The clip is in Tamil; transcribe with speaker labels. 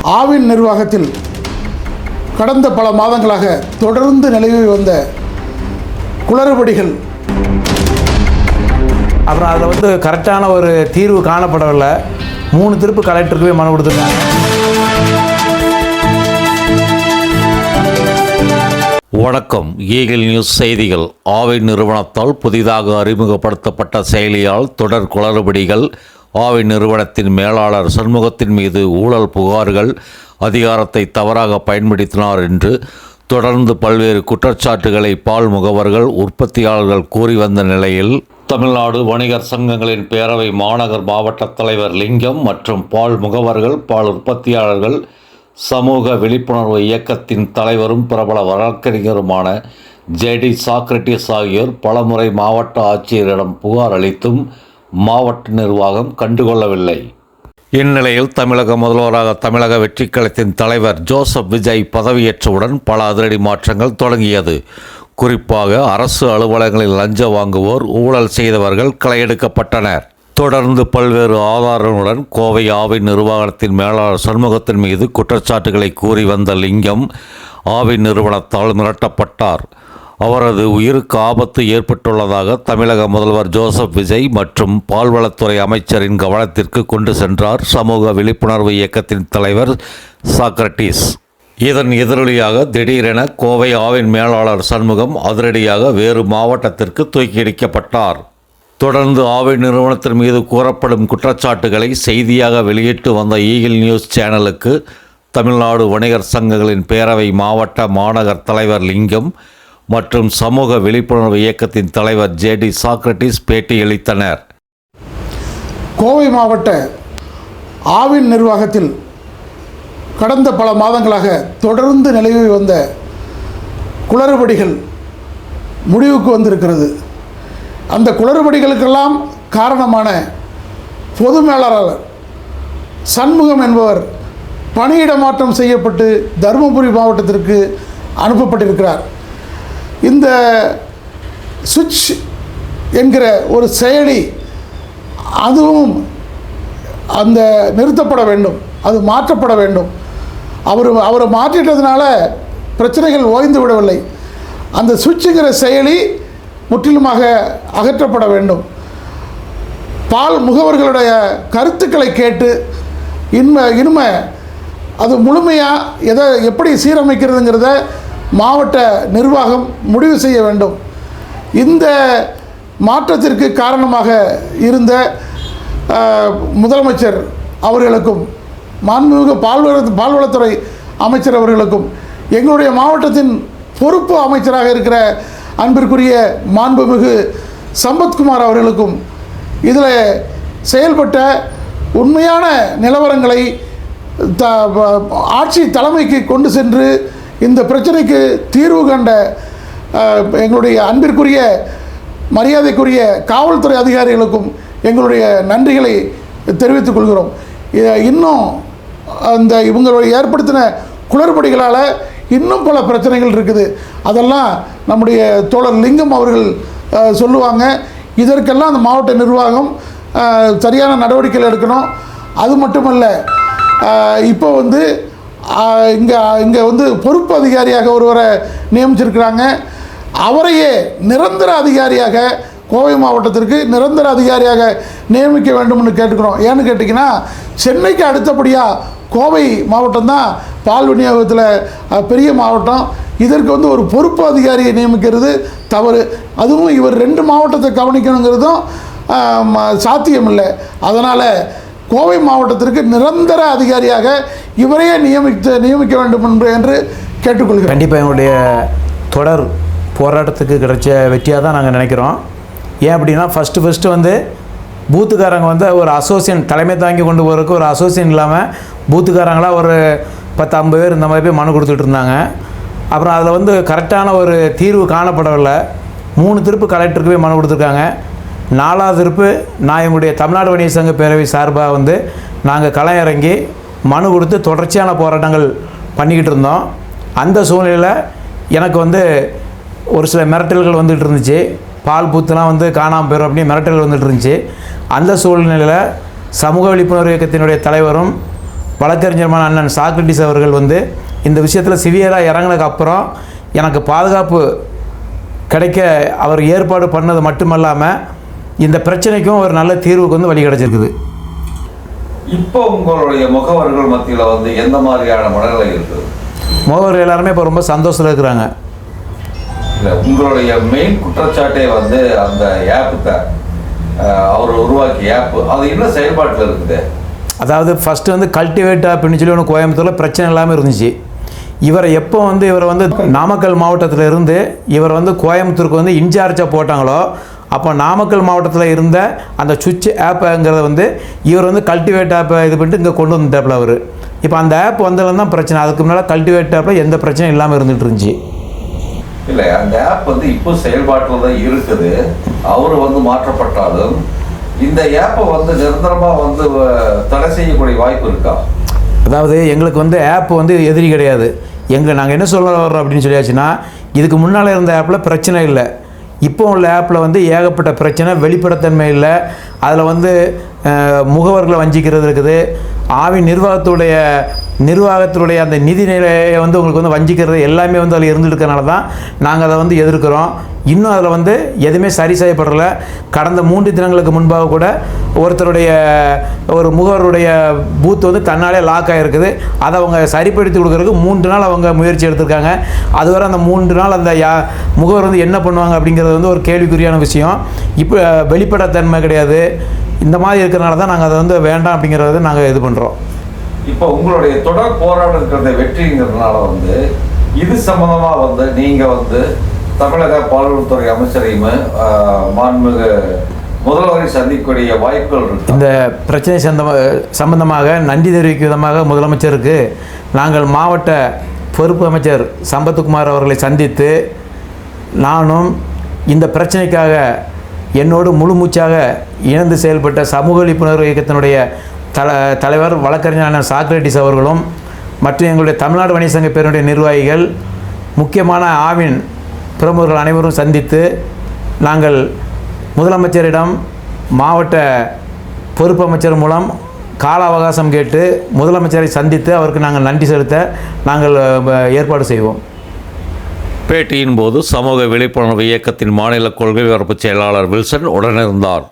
Speaker 1: ஆவின் நிர்வாகத்தில் கடந்த பல மாதங்களாக தொடர்ந்து நிலவி வந்த குளறுபடிகள்,
Speaker 2: அப்புறம் அதில் கரெக்டான ஒரு தீர்வு காணப்படவில்லை. 3 திருப்பு கலெக்டருக்கு போய் மனு கொடுத்துருக்காங்க.
Speaker 3: வணக்கம். ஈகிள் நியூஸ் செய்திகள். ஆவின் நிறுவனத்தால் புதிதாக அறிமுகப்படுத்தப்பட்ட செயலியால் தொடர் குளறுபடிகள், ஆவின் நிறுவனத்தின் மேலாளர் சண்முகத்தின் மீது ஊழல் புகார்கள், அதிகாரத்தை தவறாக பயன்படுத்தினார் என்று தொடர்ந்து பல்வேறு குற்றச்சாட்டுகளை பால் முகவர்கள், உற்பத்தியாளர்கள் கூறி வந்த நிலையில், தமிழ்நாடு வணிகர் சங்கங்களின் பேரவை மாநகர் மாவட்ட தலைவர் லிங்கம் மற்றும் பால் முகவர்கள், பால் உற்பத்தியாளர்கள் சமூக விழிப்புணர்வு இயக்கத்தின் தலைவரும் பிரபல வழக்கறிஞருமான ஜேடி சாக்ரட்டிஸ் ஆகியோர் பலமுறை மாவட்ட ஆட்சியரிடம் புகார் அளித்தும் மாவட்ட நிர்வாகம் கண்டுகொள்ளவில்லை. இந்நிலையில் தமிழக முதல்வராக தமிழக வெற்றிக் கழகத்தின் தலைவர் ஜோசப் விஜய் பதவியேற்றவுடன் பல அதிரடி மாற்றங்கள் தொடங்கியது. குறிப்பாக அரசு அலுவலகங்களில் லஞ்சம் வாங்குவோர், ஊழல் செய்தவர்கள் களையெடுக்கப்பட்டனர். தொடர்ந்து பல்வேறு ஆதாரங்களுடன் கோவை ஆவின் நிர்வாகத்தின் மேலாளர் சண்முகத்தின் மீது குற்றச்சாட்டுகளை கூறி வந்த லிங்கம் ஆவின் நிறுவனத்தால் மிரட்டப்பட்டார். அவரது உயிருக்கு ஆபத்து ஏற்பட்டுள்ளதாக தமிழக முதல்வர் ஜோசப் விஜய் மற்றும் பால்வளத்துறை அமைச்சரின் கவனத்திற்கு கொண்டு சென்றார் சமூக விழிப்புணர்வு இயக்கத்தின் தலைவர் சாக்ரட்டிஸ். இதன் எதிரொலியாக திடீரென கோவை ஆவின் மேலாளர் சண்முகம் அதிரடியாக வேறு மாவட்டத்திற்கு தூக்கியடிக்கப்பட்டார். தொடர்ந்து ஆவின் நிறுவனத்தின் மீது கூறப்படும் குற்றச்சாட்டுகளை செய்தியாக வெளியிட்டு வந்த ஈகிள் நியூஸ் சேனலுக்கு தமிழ்நாடு வணிகர் சங்கங்களின் பேரவை மாவட்ட மாநகர் தலைவர் லிங்கம் மற்றும் சமூக விழிப்புணர்வு இயக்கத்தின் தலைவர் ஜேடி சாக்ரட்டிஸ் பேட்டியளித்தனர்.
Speaker 1: கோவை மாவட்ட ஆவின் நிர்வாகத்தில் கடந்த பல மாதங்களாக தொடர்ந்து நிலவி வந்த குளறுபடிகள் முடிவுக்கு வந்திருக்கிறது. அந்த குளறுபடிகளுக்கெல்லாம் காரணமான பொது மேலாளர் சண்முகம் என்பவர் பணியிட மாற்றம் செய்யப்பட்டு தருமபுரி மாவட்டத்திற்கு அனுப்பப்பட்டிருக்கிறார். இந்த சுவிட்ச் என்கிற ஒரு செயலி, அதுவும் அந்த நிறுத்தப்பட வேண்டும், அது மாற்றப்பட வேண்டும். அவரை மாற்றிட்டதுனால பிரச்சனைகள் ஓய்ந்து விடவில்லை. அந்த சுவிட்சுங்கிற செயலி முற்றிலுமாக அகற்றப்பட வேண்டும். பால் முகவர்களுடைய கருத்துக்களை கேட்டு இனிமே அது முழுமையாக எப்படி சீரமைக்கிறதுங்கிறத மாவட்ட நிர்வாகம் முடிவு செய்ய வேண்டும். இந்த மாற்றத்திற்கு காரணமாக இருந்த முதலமைச்சர் அவர்களுக்கும் மாண்புமிகு பால்வளத்துறை அமைச்சர் அவர்களுக்கும் எங்களுடைய மாவட்டத்தின் பொறுப்பு அமைச்சராக இருக்கிற அன்பிற்குரிய மாண்புமிகு சம்பத்குமார் அவர்களுக்கும் இதில் செயல்பட்ட உண்மையான நிலவரங்களை ஆட்சி தலைமைக்கு கொண்டு சென்று இந்த பிரச்சனைக்கு தீர்வு கண்ட எங்களுடைய அன்பிற்குரிய மரியாதைக்குரிய காவல்துறை அதிகாரிகளுக்கும் எங்களுடைய நன்றிகளை தெரிவித்துக் கொள்கிறோம். இன்னும் அந்த இவங்களுடைய ஏற்படுத்தின குளறுபடிகளால் இன்னும் பல பிரச்சனைகள் இருக்குது. அதெல்லாம் நம்முடைய தோழர் லிங்கம் அவர்கள் சொல்லுவாங்க. இதற்கெல்லாம் அந்த மாவட்ட நிர்வாகம் சரியான நடவடிக்கைகள் எடுக்கணும். அது மட்டுமல்ல, இப்போ இங்கே பொறுப்பு அதிகாரியாக ஒருவரை நியமிச்சிருக்கிறாங்க. அவரையே நிரந்தர அதிகாரியாக கோவை மாவட்டத்திற்கு நிரந்தர அதிகாரியாக நியமிக்க வேண்டும்னு கேட்டுக்கிறோம். ஏன்னு கேட்டிங்கன்னா, சென்னைக்கு அடுத்தபடியாக கோவை மாவட்டம் தான் பால் விநியோகத்தில் பெரிய மாவட்டம். இதற்கு ஒரு பொறுப்பு அதிகாரியை நியமிக்கிறது தவறு. அதுவும் இவர் 2 மாவட்டத்தை கவனிக்கணுங்கிறதும் சாத்தியமில்லை. அதனால் கோவை மாவட்டத்திற்கு நிரந்தர அதிகாரியாக இவரையே நியமிக்க வேண்டும் என்று கேட்டுக்கொள்கிறேன்.
Speaker 2: கண்டிப்பாக எங்களுடைய தொடர் போராட்டத்துக்கு கிடைச்ச வெற்றியாக தான் நாங்கள் நினைக்கிறோம். ஏன் அப்படின்னா, ஃபஸ்ட்டு பூத்துக்காரங்க ஒரு அசோசியேஷன் தலைமை தாங்கி கொண்டு போகிறதுக்கு ஒரு அசோசியேஷன் இல்லாமல் பூத்துக்காரங்களாக ஒரு 10-50 பேர் இந்த மாதிரி போய் மனு கொடுத்துட்டு இருந்தாங்க. அப்புறம் அதில் கரெக்டான ஒரு தீர்வு காணப்படவில்லை. 3 திருப்பு கலெக்டருக்கு போய் மனு கொடுத்துருக்காங்க. 4வது திருப்பு நான் எங்களுடைய தமிழ்நாடு வணிகர் சங்க பேரவை சார்பாக நாங்கள் களம் இறங்கி மனு கொடுத்து தொடர்ச்சியான போராட்டங்கள் பண்ணிக்கிட்டு இருந்தோம். அந்த சூழ்நிலையில் எனக்கு ஒரு சில மிரட்டல்கள் வந்துகிட்டு இருந்துச்சு. பால் பூத்துலாம் காணாமல் போயிடும் அப்படின்னு மிரட்டல்கள் வந்துட்டு இருந்துச்சு. அந்த சூழ்நிலையில் சமூக விழிப்புணர்வு இயக்கத்தினுடைய தலைவரும் வழக்கறிஞருமான அண்ணன் சாக்ரட்டிஸ் அவர்கள் வந்து இந்த விஷயத்தில் சிவியராக இறங்கினதுக்கு அப்புறம் எனக்கு பாதுகாப்பு கிடைக்க அவர் ஏற்பாடு பண்ணது மட்டுமல்லாமல் இந்த பிரச்சனைக்கும் ஒரு நல்ல தீர்வுக்கு வந்து வழி கிடைச்சிருக்குது.
Speaker 3: இப்போ உங்களுடைய முகவர்கள் மத்தியில் வந்து எந்த மாதிரியான மனநிலை இருக்குது?
Speaker 2: முகவர்கள் எல்லாருமே இப்போ ரொம்ப சந்தோஷத்தில் இருக்கிறாங்க.
Speaker 3: இல்லை, உங்களுடைய மெயின் குற்றச்சாட்டே வந்து அந்த ஆப்பு தான், அவர் உருவாக்கிய ஆப்பு அது இன்னும் செயல்பாட்டில் இருக்குது.
Speaker 2: அதாவது ஃபஸ்ட்டு வந்து கல்டிவேட் அப்படின்னு சொல்லி ஒன்று கோயம்புத்தூரில் பிரச்சனை இல்லாமல் இருந்துச்சு. இவரை எப்போ வந்து இவரை வந்து நாமக்கல் மாவட்டத்தில் இருந்து இவர் வந்து கோயம்புத்தூருக்கு வந்து இன்சார்ஜாக போட்டாங்களோ அப்போ நாமக்கல் மாவட்டத்தில் இருந்த அந்த சுவிட்ச் ஆப்புங்கிறத வந்து இவர் வந்து கல்டிவேட் ஆப்பை இது பண்ணிட்டு இங்கே கொண்டு வந்துட்டாப்புல அவர். இப்போ அந்த ஆப் வந்ததுல தான் பிரச்சனை. அதுக்கு முன்னால் கல்டிவேட் ஆப்பில் எந்த பிரச்சனையும் இல்லாமல் இருந்துகிட்டு இருந்துச்சு.
Speaker 3: இல்லை, அந்த ஆப் வந்து இப்போ செயல்பாட்டில் தான் இருக்குது. அவர் வந்து மாற்றப்பட்டாலும் இந்த ஆப்பை வந்து நிரந்தரமாக வந்து தடை செய்யக்கூடிய வாய்ப்பு இருக்கா?
Speaker 2: அதாவது எங்களுக்கு வந்து ஆப் வந்து எதிரி கிடையாது. நாங்கள் என்ன சொல்ல வர்றோம் அப்படின்னு சொல்லியாச்சுன்னா, இதுக்கு முன்னால் இருந்த ஆப்பில் பிரச்சனை இல்லை. இப்போ உள்ள ஆப்பில் வந்து ஏகப்பட்ட பிரச்சனை, வெளிப்படைத்தன்மை இல்லை. அதில் வந்து முகவர்களை வஞ்சிக்கிறது இருக்குது. நிர்வாகத்துடைய அந்த நிதி நிலையை வந்து உங்களுக்கு வந்து வஞ்சிக்கிறது எல்லாமே வந்து அதில் இருந்துட்டு இருக்கனால தான் நாங்கள் அதை வந்து எதிர்க்கிறோம். இன்னும் அதில் வந்து எதுவுமே சரி செய்யப்படலை. கடந்த 3 தினங்களுக்கு முன்பாக கூட ஒரு முகவருடைய பூத் வந்து தன்னாலே லாக் ஆகிருக்குது. அதை அவங்க சரிப்படுத்தி கொடுக்குறதுக்கு 3 நாள் அவங்க முயற்சி எடுத்திருக்காங்க. அதுவரை அந்த 3 நாள் அந்த முகவர் வந்து என்ன பண்ணுவாங்க அப்படிங்கிறது வந்து ஒரு கேள்விக்குறியான விஷயம். இப்போ வெளிப்படைத்தன்மை கிடையாது. இந்த மாதிரி இருக்கிறனால தான் நாங்கள் அதை வந்து வேண்டாம் அப்படிங்கிறத நாங்கள் இது பண்ணுறோம்.
Speaker 3: இப்போ உங்களுடைய தொடர் போராட்டம் இருக்கிறத வெற்றிங்கிறதுனால வந்து இது சம்பந்தமாக வந்து நீங்கள் வந்து தமிழக பால்வளத்துறை அமைச்சரையும் மாண்புமிகு முதல்வரை சந்திக்கக்கூடிய வாய்ப்புகள் இருக்கு.
Speaker 2: இந்த பிரச்சனை சம்பந்தமாக நன்றி தெரிவிக்கும் விதமாக முதலமைச்சருக்கு நாங்கள் மாவட்ட பொறுப்பு அமைச்சர் சம்பத்குமார் அவர்களை சந்தித்து நானும் இந்த பிரச்சனைக்காக என்னோடு முழுமூச்சாக இணைந்து செயல்பட்ட சமூக விழிப்புணர்வு இயக்கத்தினுடைய தலைவர் வழக்கறிஞரான சாக்ரட்டிஸ் அவர்களும் மற்றும் எங்களுடைய தமிழ்நாடு வணிக சங்க பேருடைய நிர்வாகிகள், முக்கியமான ஆவின் பிரமுகர்கள் அனைவரும் சந்தித்து நாங்கள் முதலமைச்சரிடம் மாவட்ட பொறுப்பு அமைச்சர் மூலம் கால அவகாசம் கேட்டு முதலமைச்சரை சந்தித்து அவருக்கு நாங்கள் நன்றி செலுத்த நாங்கள் ஏற்பாடு செய்வோம்.
Speaker 3: பேட்டியின் போது சமூக விழிப்புணர்வு இயக்கத்தின் மாநில கொள்கை பரப்பு செயலாளர் வில்சன் உடனிருந்தார்.